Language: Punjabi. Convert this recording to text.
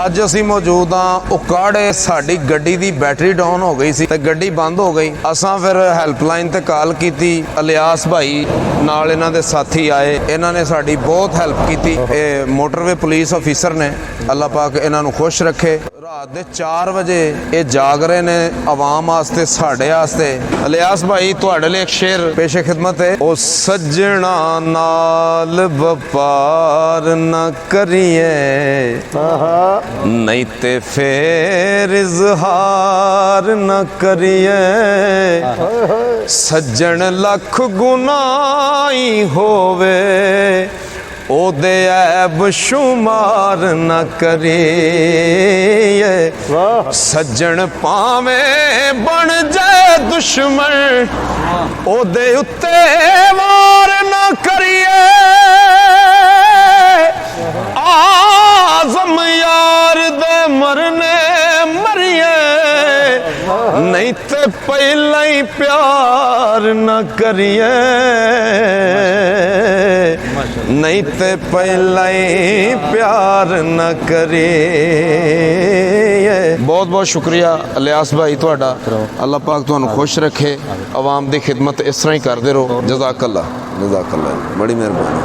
ਅੱਜ ਅਸੀਂ ਮੌਜੂਦ ਹਾਂ ਉਕਾੜੇ। ਸਾਡੀ ਗੱਡੀ ਦੀ ਬੈਟਰੀ ਡਾਊਨ ਹੋ ਗਈ ਸੀ ਤੇ ਗੱਡੀ ਬੰਦ ਹੋ ਗਈ। ਅਸਾਂ ਫਿਰ ਹੈਲਪਲਾਈਨ ਤੇ ਕਾਲ ਕੀਤੀ। ਇਲਿਆਸ ਭਾਈ ਨਾਲ ਇਹਨਾਂ ਦੇ ਸਾਥੀ ਆਏ, ਇਹਨਾਂ ਨੇ ਸਾਡੀ ਬਹੁਤ ਹੈਲਪ ਕੀਤੀ। ਇਹ ਮੋਟਰਵੇ ਪੁਲਿਸ ਅਫੀਸਰ ਨੇ, ਅੱਲਾਹ ਪਾਕ ਇਹਨਾਂ ਨੂੰ ਖੁਸ਼ ਰੱਖੇ। ਰਾਤ ਦੇ 4 ਵਜੇ ਇਹ ਜਾਗ ਰਹੇ ਨੇ ਆਵਾਮ ਵਾਸਤੇ, ਸਾਡੇ ਵਾਸਤੇ। ਇਲਿਆਸ ਭਾਈ ਤੁਹਾਡੇ ਲਈ ਇੱਕ ਸ਼ੇਰ ਪੇਸ਼ੇ ਖਿਦਮਤ ਹੈ। ਉਹ ਸੱਜਣਾ ਨਾਲ ਵਪਾਰ ਨਾ ਕਰੀਏ, ਨਹੀਂ ਤੇ ਫੇਰ ਇਜ਼ਹਾਰ ਨਾ ਕਰੀਏ। ਸੱਜਣ ਲੱਖ ਗੁਨਾਹੀ ਹੋਵੇ, ਉਹਦੇ ਐਬ ਸ਼ੁਮਾਰ ਨਾ ਕਰੀਏ। ਸੱਜਣ ਭਾਵੇਂ ਬਣ ਜਾਏ ਦੁਸ਼ਮਣ, ਉਹਦੇ ਉੱਤੇ ਵਾਰ ਨਾ ਕਰੀਏ। ਆਜ਼ਮ ਯਾਰ ਦੇ ਮਰਨੇ ਮਰੀਏ, ਨਹੀਂ ਤੇ ਪਹਿਲਾਂ ਹੀ ਪਿਆਰ ਨਾ ਕਰੀਏ, नहीं ते पहला ही प्यार न करे। बहुत बहुत शुक्रिया इलियास भाई तुहाडा, अल्लाह पाक तुहानू खुश रखे। आवाम दी खिदमत इस तरह ही करते रहो। जज़ाकल्लाह, जज़ाकल्लाह, बड़ी मेहरबानी।